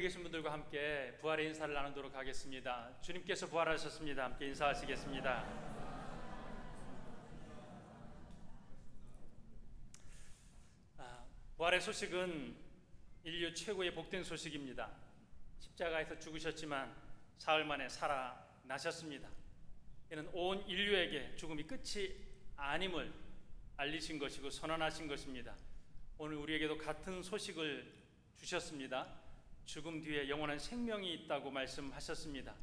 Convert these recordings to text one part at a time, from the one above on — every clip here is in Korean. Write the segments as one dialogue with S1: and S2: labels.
S1: 계신 분들과 함께 부활의 인사를 나누도록 하겠습니다. 주님께서 부활하셨습니다. 함께 인사하시겠습니다. 부활의 소식은 인류 최고의 복된 소식입니다. 십자가에서 죽으셨지만 사흘 만에 살아나셨습니다. 이는 온 인류에게 죽음이 끝이 아님을 알리신 것이고 선언하신 것입니다. 오늘 우리에게도 같은 소식을 주셨습니다. 죽음 뒤에 영원한 생명이 있다고 말씀하셨습니다.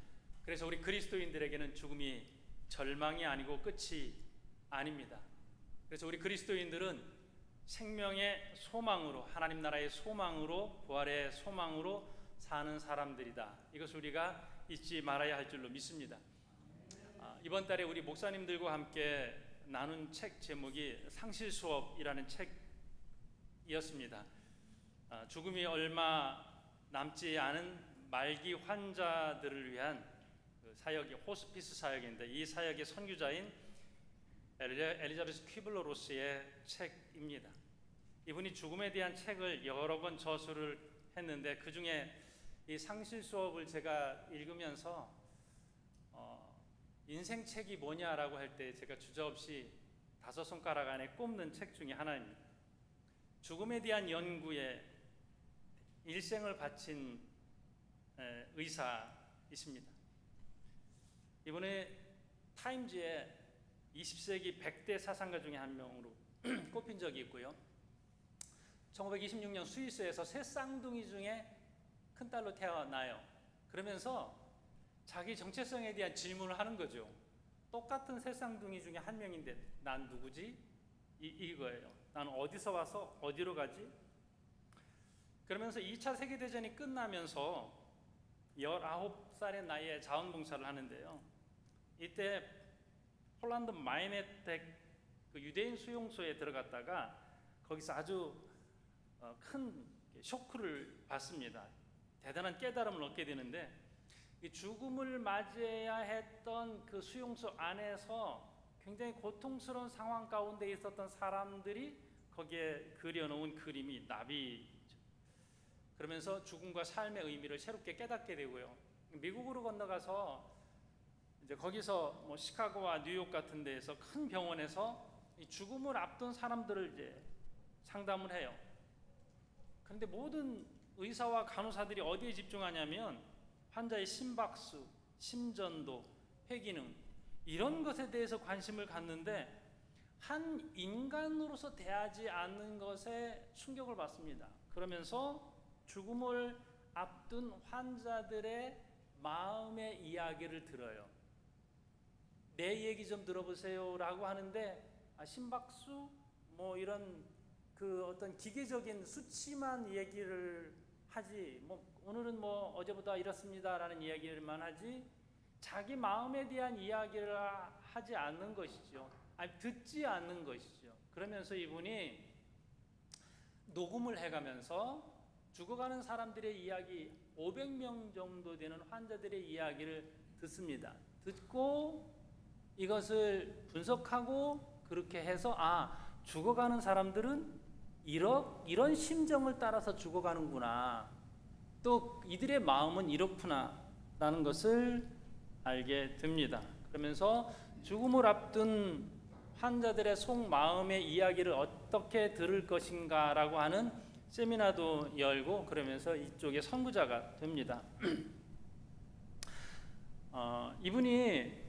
S1: 그래서 우리 그리스도인들에게는 죽음이 절망이 아니고 끝이 아닙니다. 그래서 우리 그리스도인들은 생명의 소망으로, 하나님 나라의 소망으로, 부활의 소망으로 사는 사람들이다. 이것을 우리가 잊지 말아야 할 줄로 믿습니다. 이번 달에 우리 목사님들과 함께 나눈 책 제목이 상실수업이라는 책이었습니다. 죽음이 얼마 남지 않은 말기 환자들을 위한 사역이 호스피스 사역인데, 이 사역의 선교자인 엘리자베스 퀴블러-로스의 책입니다. 이분이 죽음에 대한 책을 여러 번 저술을 했는데, 그 중에 이 상실 수업을 제가 읽으면서 인생 책이 뭐냐라고 할 때 제가 주저없이 5손가락 안에 꼽는 책 중에 하나입니다. 죽음에 대한 연구에 일생을 바친 의사이십니다. 이번에 타임즈의 20세기 100대 사상가 중에 한 명으로 꼽힌 적이 있고요. 1926년 스위스에서 새 쌍둥이 중에 큰딸로 태어나요. 그러면서 자기 정체성에 대한 질문을 하는 거죠. 똑같은 새 쌍둥이 중에 한 명인데 난 누구지? 이거예요. 나는 어디서 와서 어디로 가지? 그러면서 2차 세계대전이 끝나면서 19살의 나이에 자원봉사를 하는데요. 이때 폴란드 마이네텍 그 유대인 수용소에 들어갔다가 거기서 아주 큰 쇼크를 받습니다. 대단한 깨달음을 얻게 되는데, 이 죽음을 맞이해야 했던 그 수용소 안에서 굉장히 고통스러운 상황 가운데 있었던 사람들이 거기에 그려놓은 그림이 나비. 그러면서 죽음과 삶의 의미를 새롭게 깨닫게 되고요. 미국으로 건너가서 이제 거기서 뭐 시카고와 뉴욕 같은 데에서 큰 병원에서 이 죽음을 앞둔 사람들을 이제 상담을 해요. 그런데 모든 의사와 간호사들이 어디에 집중하냐면 환자의 심박수, 심전도, 폐기능 이런 것에 대해서 관심을 갖는데, 한 인간으로서 대하지 않는 것에 충격을 받습니다. 그러면서 죽음을 앞둔 환자들의 마음의 이야기를 들어요. 내 얘기 좀 들어보세요 라고 하는데, 심박수 뭐 이런 그 어떤 기계적인 수치만 얘기를 하지, 뭐 오늘은 뭐 어제보다 이렇습니다 라는 이야기를만 하지 자기 마음에 대한 이야기를 하지 않는 것이죠. 듣지 않는 것이죠. 그러면서 이분이 녹음을 해가면서 죽어가는 사람들의 이야기, 500명 정도 되는 환자들의 이야기를 듣습니다. 듣고 이것을 분석하고 그렇게 해서 죽어가는 사람들은 이런 심정을 따라서 죽어가는구나, 또 이들의 마음은 이렇구나 라는 것을 알게 됩니다. 그러면서 죽음을 앞둔 환자들의 속마음의 이야기를 어떻게 들을 것인가 라고 하는 세미나도 열고, 그러면서 이쪽에 선구자가 됩니다. 이분이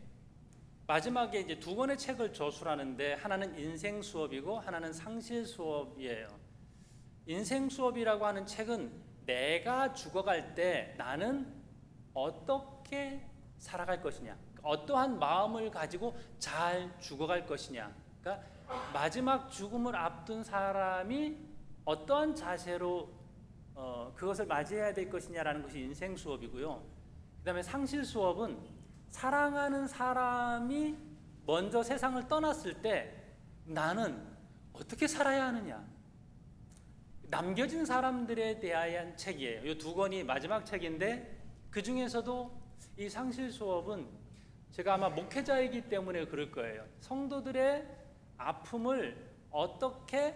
S1: 마지막에 이제 2권의 책을 저술하는데, 하나는 인생 수업이고 하나는 상실 수업이에요. 인생 수업이라고 하는 책은 내가 죽어갈 때 나는 어떻게 살아갈 것이냐, 어떠한 마음을 가지고 잘 죽어갈 것이냐, 그러니까 마지막 죽음을 앞둔 사람이 어떠한 자세로 그것을 맞이해야 될 것이냐라는 것이 인생 수업이고요. 그 다음에 상실 수업은 사랑하는 사람이 먼저 세상을 떠났을 때 나는 어떻게 살아야 하느냐, 남겨진 사람들에 대한 책이에요. 이 2권이 마지막 책인데, 그 중에서도 이 상실 수업은 제가 아마 목회자이기 때문에 그럴 거예요. 성도들의 아픔을 어떻게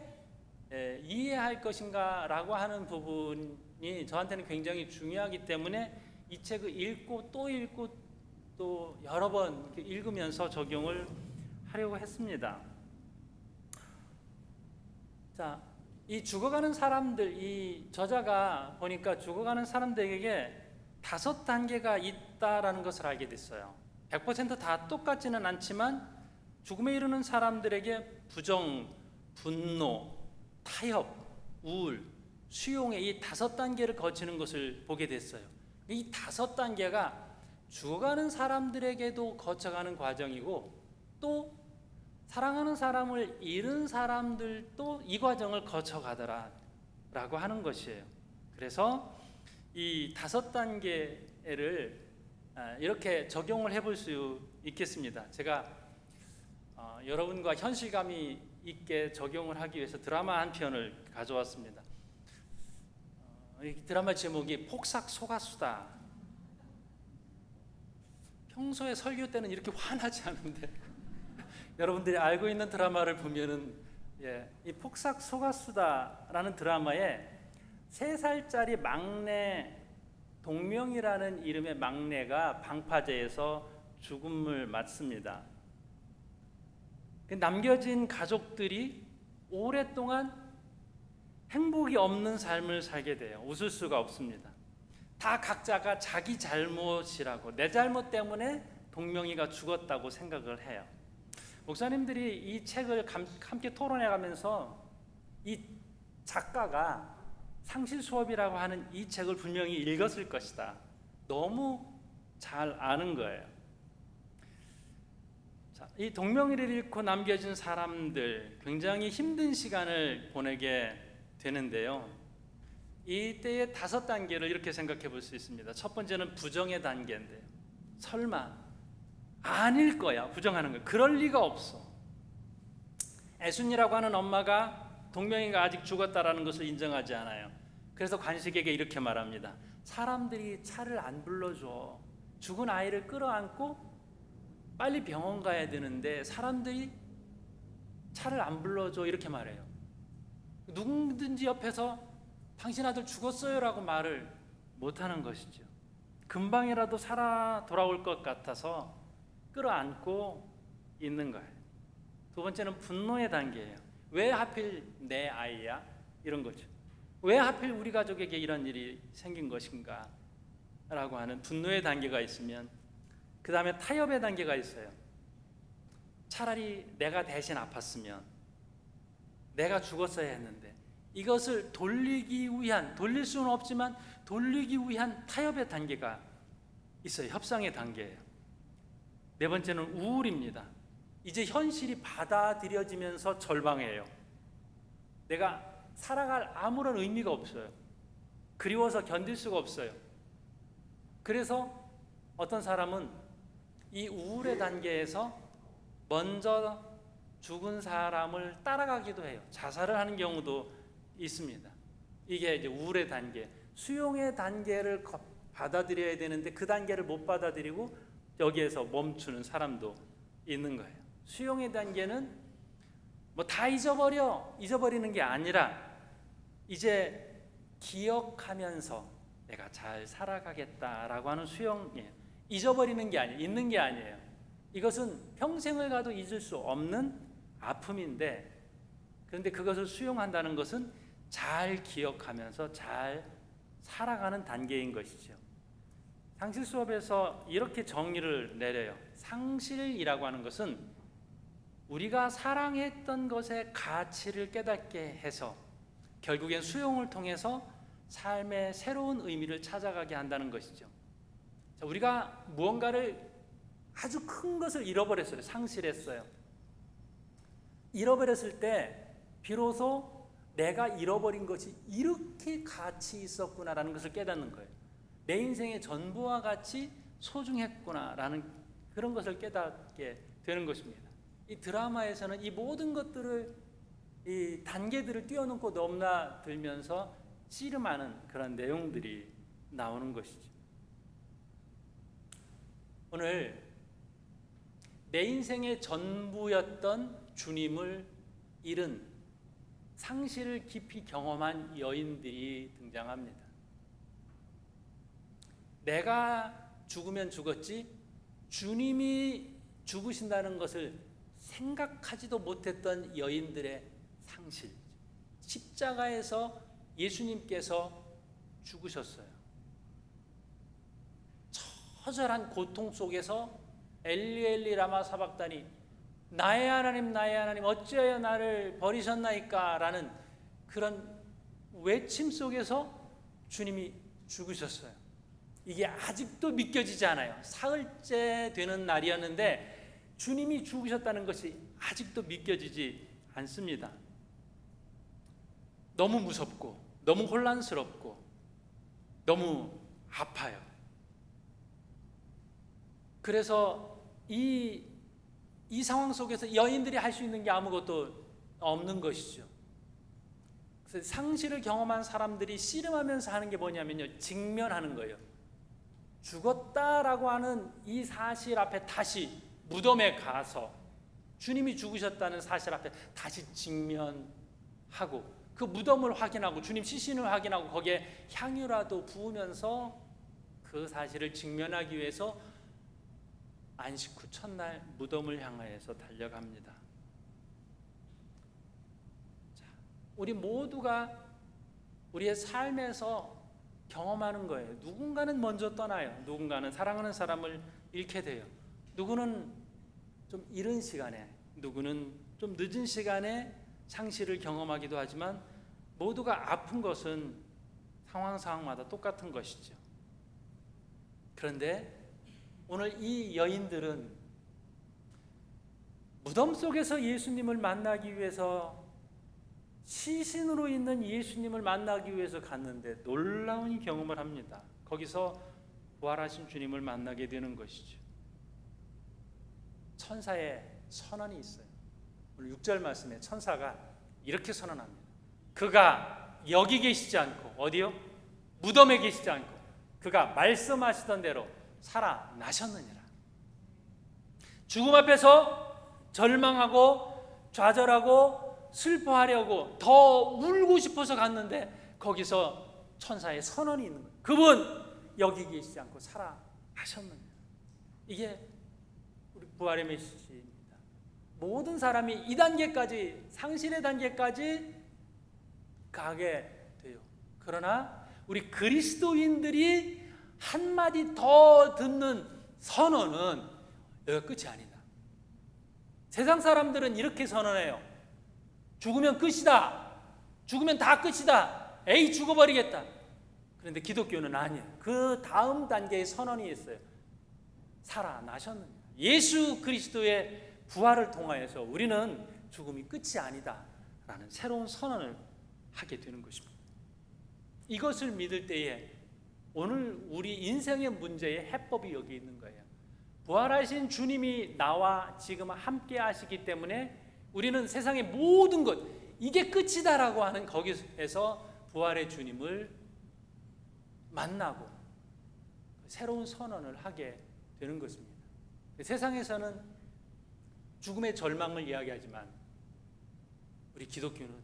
S1: 이해할 것인가 라고 하는 부분이 저한테는 굉장히 중요하기 때문에 이 책을 읽고 또 여러 번 읽으면서 적용을 하려고 했습니다. 자, 이 죽어가는 사람들, 이 저자가 보니까 죽어가는 사람들에게 5단계가 있다라는 것을 알게 됐어요. 100%다 똑같지는 않지만 죽음에 이르는 사람들에게 부정, 분노, 타협, 우울, 수용의 이 5단계를 거치는 것을 보게 됐어요. 이 5단계가 죽어가는 사람들에게도 거쳐가는 과정이고, 또 사랑하는 사람을 잃은 사람들도 이 과정을 거쳐가더라라고 하는 것이에요. 그래서 이 5단계를 이렇게 적용을 해볼 수 있겠습니다. 제가 여러분과 현실감이 있게 적용을 하기 위해서 드라마 한 편을 가져왔습니다. 이 드라마 제목이 폭삭 속았수다. 평소에 설교 때는 이렇게 화나지 않은데 여러분들이 알고 있는 드라마를 보면은 이 폭삭 속았수다라는 드라마에 3살짜리 막내 동명이라는 이름의 막내가 방파제에서 죽음을 맞습니다. 남겨진 가족들이 오랫동안 행복이 없는 삶을 살게 돼요. 웃을 수가 없습니다. 다 각자가 자기 잘못이라고, 내 잘못 때문에 동명이가 죽었다고 생각을 해요. 목사님들이 이 책을 함께 토론해 가면서 이 작가가 상실 수업이라고 하는 이 책을 분명히 읽었을 것이다. 너무 잘 아는 거예요. 자, 이 동명이를 잃고 남겨진 사람들, 굉장히 힘든 시간을 보내게 되는데요. 이때의 5단계를 이렇게 생각해 볼 수 있습니다. 첫 번째는 부정의 단계인데요. 설마 아닐 거야, 부정하는 거야. 그럴 리가 없어. 애순이라고 하는 엄마가 동명이가 아직 죽었다라는 것을 인정하지 않아요. 그래서 관식에게 이렇게 말합니다. 사람들이 차를 안 불러줘. 죽은 아이를 끌어안고 빨리 병원 가야 되는데 사람들이 차를 안 불러줘, 이렇게 말해요. 누구든지 옆에서 당신 아들 죽었어요 라고 말을 못하는 것이죠. 금방이라도 살아 돌아올 것 같아서 끌어안고 있는 거예요. 두 번째는 분노의 단계예요. 왜 하필 내 아이야? 이런 거죠. 왜 하필 우리 가족에게 이런 일이 생긴 것인가? 라고 하는 분노의 단계가 있으면, 그 다음에 타협의 단계가 있어요. 차라리 내가 대신 아팠으면, 내가 죽었어야 했는데, 이것을 돌릴 수는 없지만 돌리기 위한 타협의 단계가 있어요. 협상의 단계예요. 네 번째는 우울입니다. 이제 현실이 받아들여지면서 절망해요. 내가 살아갈 아무런 의미가 없어요. 그리워서 견딜 수가 없어요. 그래서 어떤 사람은 이 우울의 단계에서 먼저 죽은 사람을 따라가기도 해요. 자살을 하는 경우도 있습니다. 이게 이제 우울의 단계. 수용의 단계를 받아들여야 되는데 그 단계를 못 받아들이고 여기에서 멈추는 사람도 있는 거예요. 수용의 단계는 뭐 다 잊어버리는 게 아니라 이제 기억하면서 내가 잘 살아가겠다라고 하는 수용이에요. 잊어버리는 게 아니에요. 잊는 게 아니에요. 이것은 평생을 가도 잊을 수 없는 아픔인데, 그런데 그것을 수용한다는 것은 잘 기억하면서 잘 살아가는 단계인 것이죠. 상실 수업에서 이렇게 정의를 내려요. 상실이라고 하는 것은 우리가 사랑했던 것의 가치를 깨닫게 해서 결국엔 수용을 통해서 삶의 새로운 의미를 찾아가게 한다는 것이죠. 자, 우리가 무언가를 아주 큰 것을 잃어버렸어요. 상실했어요. 잃어버렸을 때 비로소 내가 잃어버린 것이 이렇게 가치 있었구나라는 것을 깨닫는 거예요. 내 인생의 전부와 같이 소중했구나라는 그런 것을 깨닫게 되는 것입니다. 이 드라마에서는 이 모든 것들을, 이 단계들을 뛰어넘고 넘나들면서 씨름하는 그런 내용들이 나오는 것이죠. 오늘 내 인생의 전부였던 주님을 잃은 상실을 깊이 경험한 여인들이 등장합니다.
S2: 내가 죽으면 죽었지 주님이 죽으신다는 것을 생각하지도 못했던 여인들의 상실. 십자가에서 예수님께서 죽으셨어요. 처절한 고통 속에서 엘리 엘리 라마 사박다니, 나의 하나님 어찌하여 나를 버리셨나이까 라는 그런 외침 속에서 주님이 죽으셨어요. 이게 아직도 믿겨지지 않아요. 사흘째 되는 날이었는데 주님이 죽으셨다는 것이 아직도 믿겨지지 않습니다. 너무 무섭고 너무 혼란스럽고 너무 아파요. 그래서 이 상황 속에서 여인들이 할 수 있는 게 아무것도 없는 것이죠. 그래서 상실을 경험한 사람들이 씨름하면서 하는 게 뭐냐면요, 직면하는 거예요. 죽었다라고 하는 이 사실 앞에 다시 무덤에 가서 주님이 죽으셨다는 사실 앞에 다시 직면하고 그 무덤을 확인하고 주님 시신을 확인하고 거기에 향유라도 부으면서 그 사실을 직면하기 위해서 안식 후 첫날 무덤을 향하여서 달려갑니다. 자, 우리 모두가 우리의 삶에서 경험하는 거예요. 누군가는 먼저 떠나요. 누군가는 사랑하는 사람을 잃게 돼요. 누구는 좀 이른 시간에, 누구는 좀 늦은 시간에 상실을 경험하기도 하지만 모두가 아픈 것은 상황마다 똑같은 것이죠. 그런데 오늘 이 여인들은 무덤 속에서 예수님을 만나기 위해서, 시신으로 있는 예수님을 만나기 위해서 갔는데 놀라운 경험을 합니다. 거기서 부활하신 주님을 만나게 되는 것이죠. 천사의 선언이 있어요. 오늘 6절 말씀에 천사가 이렇게 선언합니다. 그가 여기 계시지 않고, 어디요? 무덤에 계시지 않고 그가 말씀하시던 대로 살아나셨느니라. 죽음 앞에서 절망하고 좌절하고 슬퍼하려고 더 울고 싶어서 갔는데 거기서 천사의 선언이 있는 거예요. 그분 여기 계시지 않고 살아나셨느니라. 이게 우리 부활의 메시지입니다. 모든 사람이 이 단계까지, 상실의 단계까지 가게 돼요. 그러나 우리 그리스도인들이 한마디 더 듣는 선언은 여기가 끝이 아니다. 세상 사람들은 이렇게 선언해요. 죽으면 끝이다. 죽으면 다 끝이다. 에이, 죽어버리겠다. 그런데 기독교는 아니에요. 그 다음 단계의 선언이 있어요. 살아나셨느냐. 예수 그리스도의 부활을 통하여서 우리는 죽음이 끝이 아니다 라는 새로운 선언을 하게 되는 것입니다. 이것을 믿을 때에 오늘 우리 인생의 문제의 해법이 여기 있는 거예요. 부활하신 주님이 나와 지금 함께 하시기 때문에 우리는 세상의 모든 것, 이게 끝이다라고 하는 거기에서 부활의 주님을 만나고 새로운 선언을 하게 되는 것입니다. 세상에서는 죽음의 절망을 이야기하지만 우리 기독교는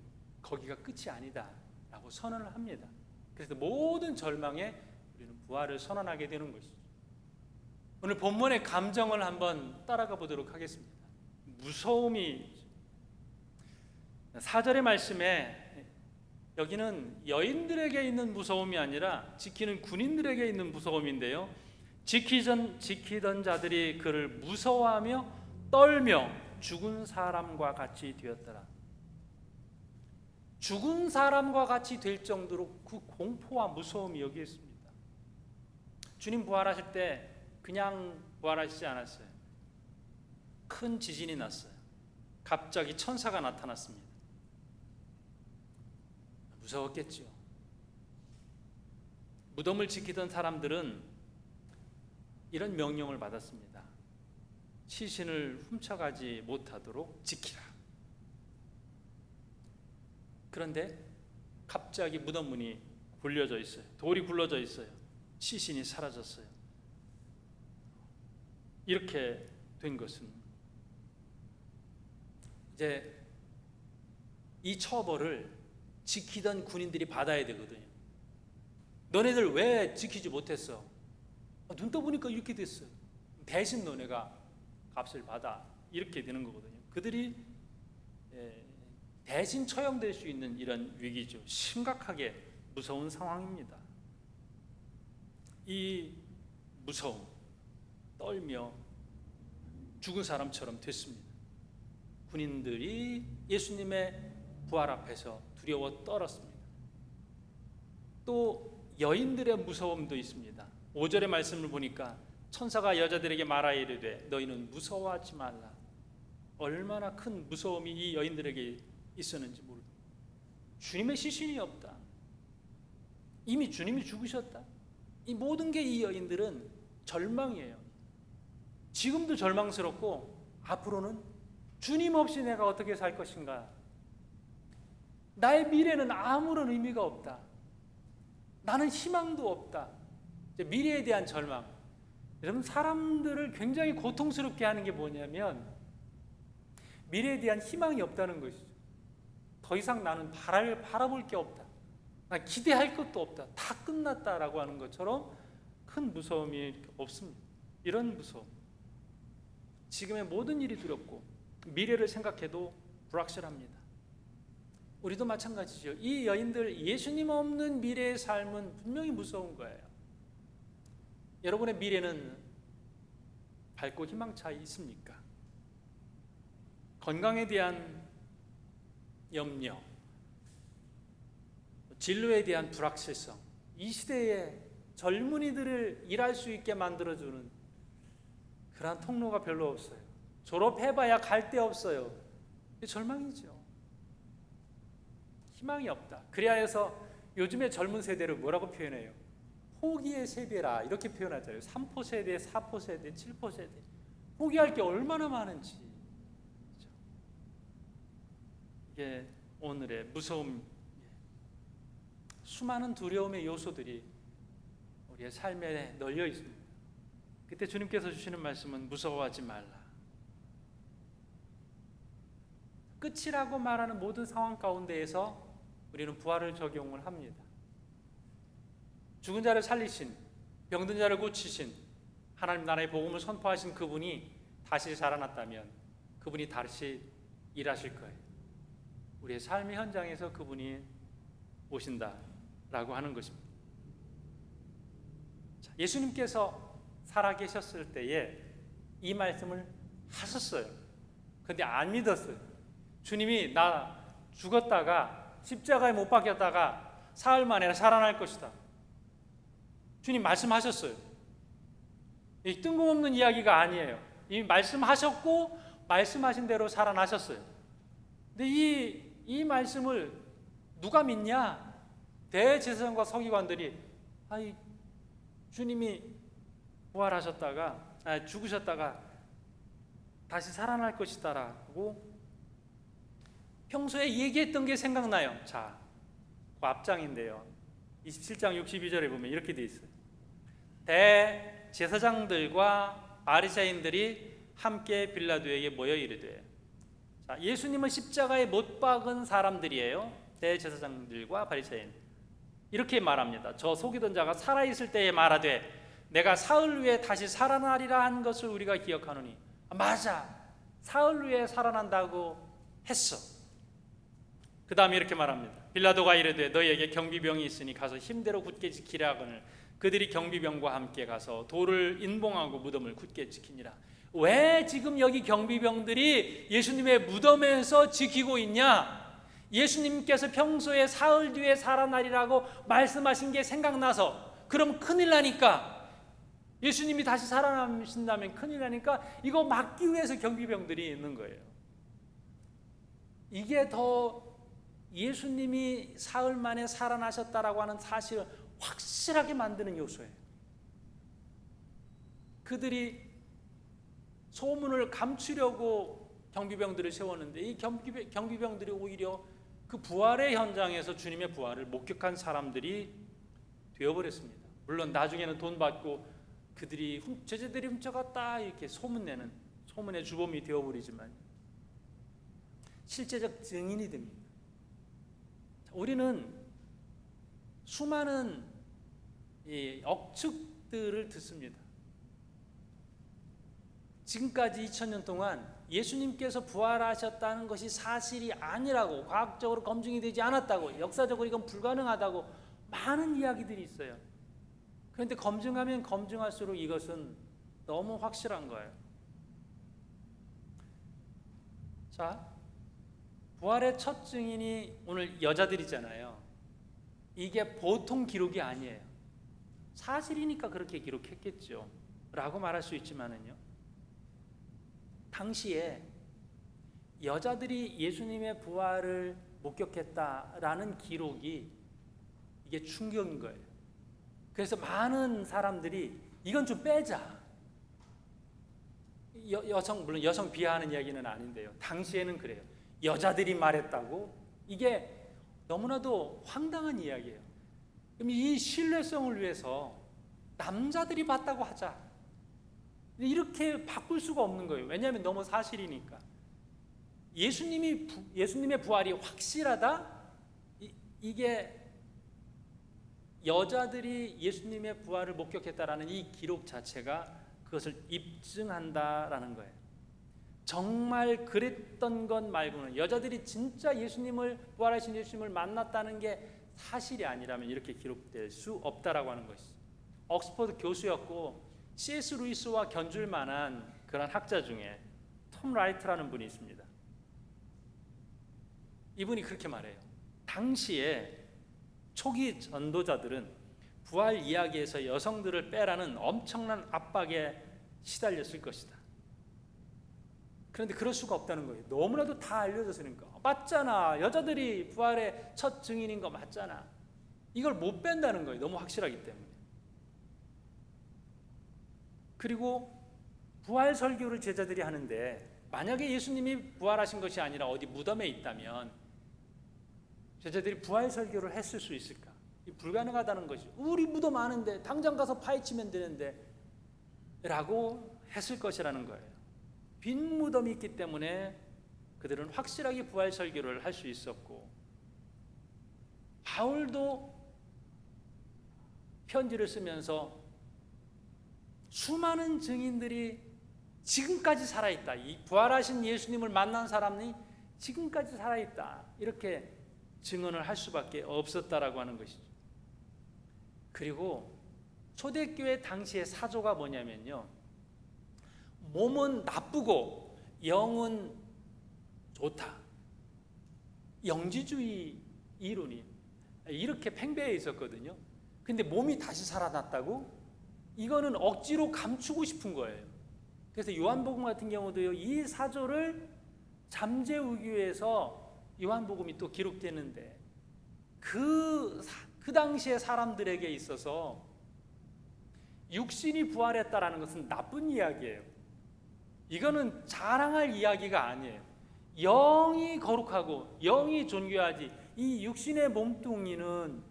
S2: 거기가 끝이 아니다라고 선언을 합니다. 그래서 모든 절망에 우리는 부활을 선언하게 되는 것이죠. 오늘 본문의 감정을 한번 따라가 보도록 하겠습니다. 무서움이 4절의 말씀에 여기는 여인들에게 있는 무서움이 아니라 지키는 군인들에게 있는 무서움인데요. 지키던 자들이 그를 무서워하며 떨며 죽은 사람과 같이 되었더라. 죽은 사람과 같이 될 정도로 그 공포와 무서움이 여기 있습니다. 주님 부활하실 때 그냥 부활하시지 않았어요. 큰 지진이 났어요. 갑자기 천사가 나타났습니다. 무서웠겠죠. 무덤을 지키던 사람들은 이런 명령을 받았습니다. 시신을 훔쳐가지 못하도록 지키라. 그런데 갑자기 무덤 문이 굴려져 있어요. 돌이 굴러져 있어요. 시신이 사라졌어요. 이렇게 된 것은 이제 이 처벌을 지키던 군인들이 받아야 되거든요. 너네들 왜 지키지 못했어? 눈 떠보니까 이렇게 됐어요. 대신 너네가 값을 받아. 이렇게 되는 거거든요. 그들이 대신 처형될 수 있는 이런 위기죠. 심각하게 무서운 상황입니다. 이 무서움, 떨며 죽은 사람처럼 됐습니다. 군인들이 예수님의 부활 앞에서 두려워 떨었습니다. 또 여인들의 무서움도 있습니다. 5절의 말씀을 보니까 천사가 여자들에게 말하여 이르되 너희는 무서워하지 말라. 얼마나 큰 무서움이 이 여인들에게 있었는지 모릅니다. 주님의 시신이 없다. 이미 주님이 죽으셨다. 이 모든 게 이 여인들은 절망이에요. 지금도 절망스럽고 앞으로는 주님 없이 내가 어떻게 살 것인가. 나의 미래는 아무런 의미가 없다. 나는 희망도 없다. 미래에 대한 절망. 여러분, 사람들을 굉장히 고통스럽게 하는 게 뭐냐면 미래에 대한 희망이 없다는 것이죠. 더 이상 나는 바라볼 게 없다. 난 기대할 것도 없다. 다 끝났다라고 하는 것처럼 큰 무서움이 없습니다. 이런 무서움. 지금의 모든 일이 두렵고 미래를 생각해도 불확실합니다. 우리도 마찬가지죠. 이 여인들, 예수님 없는 미래의 삶은 분명히 무서운 거예요. 여러분의 미래는 밝고 희망차 있습니까? 건강에 대한 염려, 진로에 대한 불확실성, 이 시대에 젊은이들을 일할 수 있게 만들어주는 그러한 통로가 별로 없어요. 졸업해봐야 갈 데 없어요. 절망이죠. 희망이 없다. 그래야 해서 요즘의 젊은 세대를 뭐라고 표현해요? 포기의 세대라 이렇게 표현하잖아요. 3포 세대, 4포 세대, 7포 세대. 포기할 게 얼마나 많은지. 그렇죠? 이게 오늘의 무서움, 수많은 두려움의 요소들이 우리의 삶에 널려 있습니다. 그때 주님께서 주시는 말씀은 무서워하지 말라. 끝이라고 말하는 모든 상황 가운데에서 우리는 부활을 적용을 합니다. 죽은 자를 살리신, 병든 자를 고치신, 하나님 나라의 복음을 선포하신 그분이 다시 살아났다면 그분이 다시 일하실 거예요. 우리의 삶의 현장에서 그분이 오신다라고 하는 것입니다. 예수님께서 살아계셨을 때에 이 말씀을 하셨어요. 그런데 안 믿었어요. 주님이 나 죽었다가 십자가에 못 박혔다가 사흘 만에 살아날 것이다. 주님 말씀하셨어요. 이 뜬금없는 이야기가 아니에요. 이미 말씀하셨고 말씀하신 대로 살아나셨어요. 근데 이 말씀을 누가 믿냐? 대제사장과 서기관들이 주님이 부활하셨다가 죽으셨다가 다시 살아날 것이다라고 평소에 얘기했던 게 생각나요. 자, 그 앞장인데요. 27장 62절에 보면 이렇게 돼 있어요. 대제사장들과 바리새인들이 함께 빌라도에게 모여 이르되. 자, 예수님은 십자가에 못 박은 사람들이에요. 대제사장들과 바리새인. 이렇게 말합니다. 저 속이던 자가 살아있을 때에 말하되 내가 사흘 후에 다시 살아나리라 한 것을 우리가 기억하노니. 맞아. 사흘 후에 살아난다고 했어. 그 다음에 이렇게 말합니다. 빌라도가 이르되 너희에게 경비병이 있으니 가서 힘대로 굳게 지키라 하거늘 그들이 경비병과 함께 가서 돌을 인봉하고 무덤을 굳게 지키니라. 왜 지금 여기 경비병들이 예수님의 무덤에서 지키고 있냐? 예수님께서 평소에 사흘 뒤에 살아나리라고 말씀하신 게 생각나서. 그럼 큰일 나니까, 예수님이 다시 살아나신다면 큰일 나니까 이거 막기 위해서 경비병들이 있는 거예요. 이게 더 예수님이 사흘 만에 살아나셨다라고 하는 사실을 확실하게 만드는 요소예요. 그들이 소문을 감추려고 경비병들을 세웠는데 이 경비병들이 오히려 그 부활의 현장에서 주님의 부활을 목격한 사람들이 되어버렸습니다. 물론 나중에는 돈 받고 그들이 제자들이 훔쳐갔다 이렇게 소문내는 소문의 주범이 되어버리지만 실제적 증인이 됩니다. 우리는 수많은 이 억측 소식들을 듣습니다. 지금까지 2000년 동안 예수님께서 부활하셨다는 것이 사실이 아니라고, 과학적으로 검증이 되지 않았다고, 역사적으로 이건 불가능하다고 많은 이야기들이 있어요. 그런데 검증하면 검증할수록 이것은 너무 확실한 거예요. 자, 부활의 첫 증인이 오늘 여자들이잖아요. 이게 보통 기록이 아니에요. 사실이니까 그렇게 기록했겠죠 라고 말할 수 있지만은요, 당시에 여자들이 예수님의 부활을 목격했다라는 기록이 이게 충격인 거예요. 그래서 많은 사람들이 이건 좀 빼자. 물론 여성 비하하는 이야기는 아닌데요, 당시에는 그래요. 여자들이 말했다고? 이게 너무나도 황당한 이야기예요. 그럼 이 신뢰성을 위해서 남자들이 봤다고 하자. 이렇게 바꿀 수가 없는 거예요. 왜냐하면 너무 사실이니까. 예수님의 부활이 확실하다? 이게 여자들이 예수님의 부활을 목격했다라는 이 기록 자체가 그것을 입증한다라는 거예요. 정말 그랬던 것 말고는, 여자들이 진짜 부활하신 예수님을 만났다는 게 사실이 아니라면 이렇게 기록될 수 없다라고 하는 것이죠. 옥스퍼드 교수였고 C.S. 루이스와 견줄 만한 그런 학자 중에 톰 라이트라는 분이 있습니다. 이분이 그렇게 말해요. 당시에 초기 전도자들은 부활 이야기에서 여성들을 빼라는 엄청난 압박에 시달렸을 것이다. 그런데 그럴 수가 없다는 거예요. 너무나도 다 알려졌으니까. 맞잖아, 여자들이 부활의 첫 증인인 거 맞잖아. 이걸 못 뺀다는 거예요. 너무 확실하기 때문에. 그리고 부활 설교를 제자들이 하는데, 만약에 예수님이 부활하신 것이 아니라 어디 무덤에 있다면 제자들이 부활 설교를 했을 수 있을까? 불가능하다는 것이죠. 우리 무덤 아는데 당장 가서 파헤치면 되는데 라고 했을 것이라는 거예요. 빈 무덤이 있기 때문에 그들은 확실하게 부활 설교를 할 수 있었고, 바울도 편지를 쓰면서 수많은 증인들이 지금까지 살아있다, 이 부활하신 예수님을 만난 사람이 지금까지 살아있다, 이렇게 증언을 할 수밖에 없었다라고 하는 것이죠. 그리고 초대교회 당시의 사조가 뭐냐면요, 몸은 나쁘고 영은 좋다, 영지주의 이론이 이렇게 팽배해 있었거든요. 근데 몸이 다시 살아났다고? 이거는 억지로 감추고 싶은 거예요. 그래서 요한복음 같은 경우도요, 이 사조를 잠재우기 위해서 요한복음이 또 기록되는데, 그 당시의 사람들에게 있어서 육신이 부활했다라는 것은 나쁜 이야기예요. 이거는 자랑할 이야기가 아니에요. 영이 거룩하고 영이 존귀하지, 이 육신의 몸뚱이는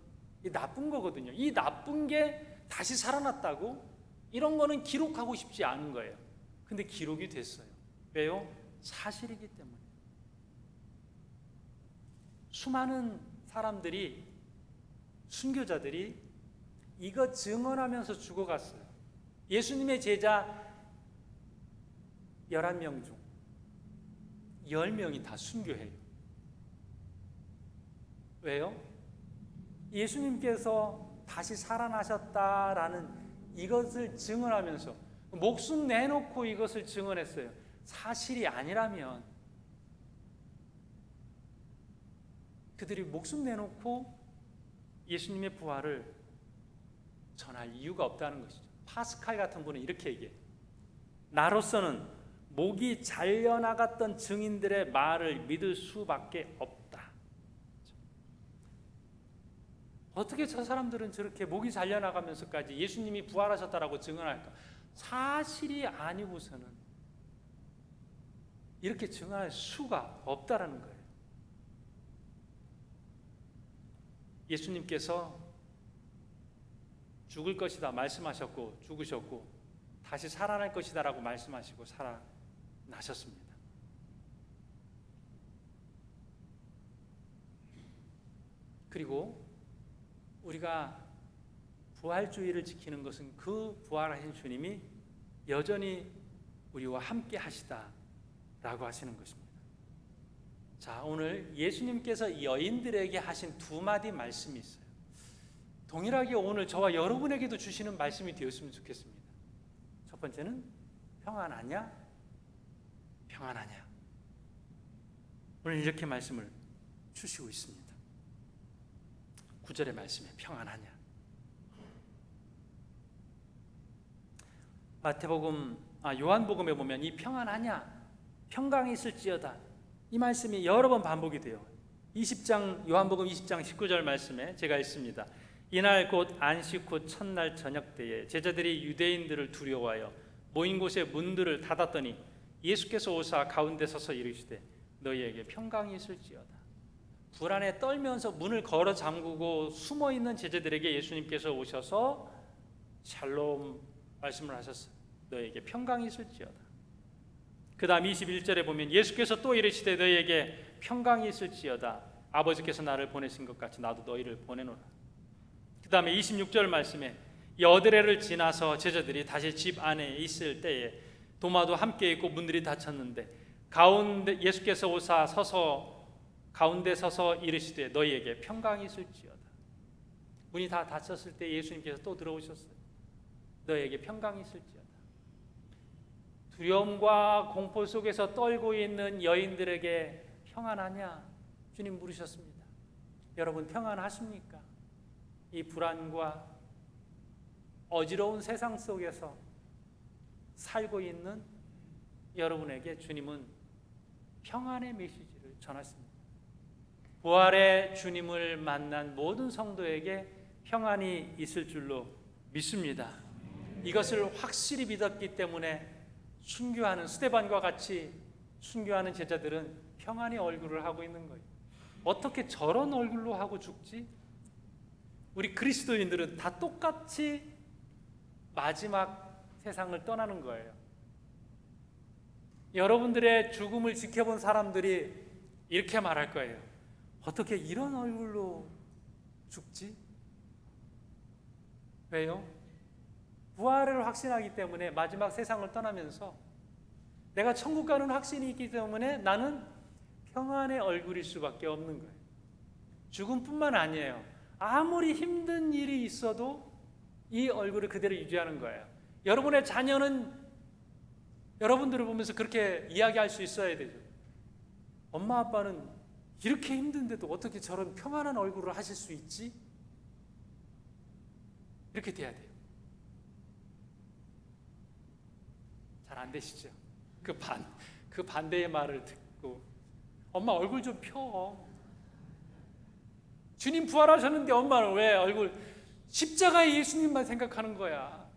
S2: 나쁜 거거든요. 이 나쁜 게 다시 살아났다고? 이런 거는 기록하고 싶지 않은 거예요. 근데 기록이 됐어요. 왜요? 사실이기 때문에. 수많은 사람들이, 순교자들이 이거 증언하면서 죽어갔어요. 예수님의 제자 11명 중 10명이 다 순교해요. 왜요? 예수님께서 다시 살아나셨다라는 이것을 증언하면서 목숨 내놓고 이것을 증언했어요. 사실이 아니라면 그들이 목숨 내놓고 예수님의 부활을 전할 이유가 없다는 것이죠. 파스칼 같은 분은 이렇게 얘기해요. 나로서는 목이 잘려나갔던 증인들의 말을 믿을 수밖에 없다. 어떻게 저 사람들은 저렇게 목이 잘려나가면서까지 예수님이 부활하셨다라고 증언할까? 사실이 아니고서는 이렇게 증언할 수가 없다라는 거예요. 예수님께서 죽을 것이다 말씀하셨고 죽으셨고 다시 살아날 것이다 라고 말씀하시고 살아나셨습니다. 그리고 우리가 부활주의를 지키는 것은 그 부활하신 주님이 여전히 우리와 함께 하시다라고 하시는 것입니다. 자, 오늘 예수님께서 여인들에게 하신 두 마디 말씀이 있어요. 동일하게 오늘 저와 여러분에게도 주시는 말씀이 되었으면 좋겠습니다. 첫 번째는 평안하냐? 평안하냐? 오늘 이렇게 말씀을 주시고 있습니다. 9절의 말씀에 평안하냐? 요한복음에 보면 이 평안하냐? 평강이 있을지어다. 이 말씀이 여러 번 반복이 돼요. 요한복음 20장 19절 말씀에 제가 읽습니다. 이날 곧 안식 후 첫날 저녁 때에 제자들이 유대인들을 두려워하여 모인 곳에 문들을 닫았더니 예수께서 오사 가운데 서서 이르시되 너희에게 평강이 있을지어다. 불안에 떨면서 문을 걸어 잠그고 숨어 있는 제자들에게 예수님께서 오셔서 샬롬 말씀을 하셨어요. 너희에게 평강이 있을지어다. 그 다음 21절에 보면 예수께서 또 이르시되 너희에게 평강이 있을지어다. 아버지께서 나를 보내신 것 같이 나도 너희를 보내노라. 그 다음에 26절 말씀에 여드레를 지나서 제자들이 다시 집 안에 있을 때에 도마도 함께 있고 문들이 닫혔는데 가운데 예수께서 오사 가운데 서서 이르시되 너희에게 평강이 있을지어다. 문이 다 닫혔을 때 예수님께서 또 들어오셨어요. 너희에게 평강이 있을지어다. 두려움과 공포 속에서 떨고 있는 여인들에게 평안하냐? 주님 물으셨습니다. 여러분 평안하십니까? 이 불안과 어지러운 세상 속에서 살고 있는 여러분에게 주님은 평안의 메시지를 전하십니다. 부활의 주님을 만난 모든 성도에게 평안이 있을 줄로 믿습니다. 이것을 확실히 믿었기 때문에 순교하는 스데반과 같이 순교하는 제자들은 평안의 얼굴을 하고 있는 거예요. 어떻게 저런 얼굴로 하고 죽지? 우리 그리스도인들은 다 똑같이 마지막 세상을 떠나는 거예요. 여러분들의 죽음을 지켜본 사람들이 이렇게 말할 거예요. 어떻게 이런 얼굴로 죽지? 왜요? 부활을 확신하기 때문에 마지막 세상을 떠나면서 내가 천국 가는 확신이 있기 때문에 나는 평안의 얼굴일 수밖에 없는 거예요. 죽음뿐만 아니에요. 아무리 힘든 일이 있어도 이 얼굴을 그대로 유지하는 거예요. 여러분의 자녀는 여러분들을 보면서 그렇게 이야기할 수 있어야 되죠. 엄마 아빠는 이렇게 힘든데도 어떻게 저런 평안한 얼굴을 하실 수 있지? 이렇게 돼야 돼요. 잘 안 되시죠? 그 반대의 말을 듣고 엄마 얼굴 좀 펴. 주님 부활하셨는데 엄마는 왜 얼굴 십자가의 예수님만 생각하는 거야?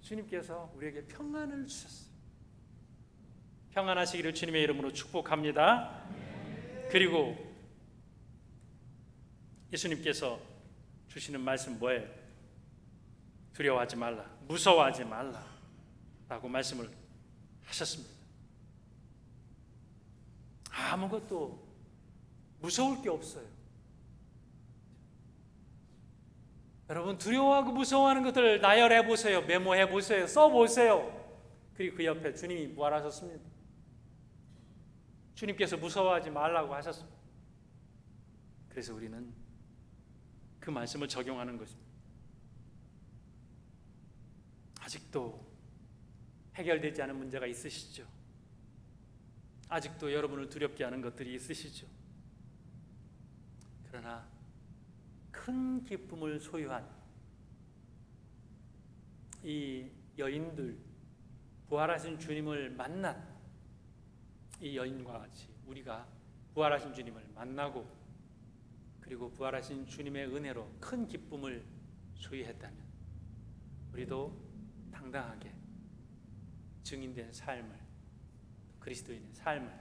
S2: 주님께서 우리에게 평안을 주셨어요. 평안하시기를 주님의 이름으로 축복합니다. 그리고 예수님께서 주시는 말씀 뭐예요? 두려워하지 말라, 무서워하지 말라 라고 말씀을 하셨습니다. 아무것도 무서울 게 없어요. 여러분 두려워하고 무서워하는 것들을 나열해 보세요. 메모해 보세요. 써 보세요. 그리고 그 옆에 주님이 부활하셨습니다. 주님께서 무서워하지 말라고 하셨습니다. 그래서 우리는 그 말씀을 적용하는 것입니다. 아직도 해결되지 않은 문제가 있으시죠? 아직도 여러분을 두렵게 하는 것들이 있으시죠? 그러나 큰 기쁨을 소유한 이 여인들, 부활하신 주님을 만난 이 여인과 같이 우리가 부활하신 주님을 만나고 그리고 부활하신 주님의 은혜로 큰 기쁨을 소유했다면 우리도 당당하게 증인된 삶을, 그리스도인의 삶을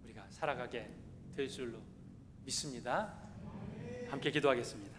S2: 우리가 살아가게 될 줄로 믿습니다. 함께 기도하겠습니다.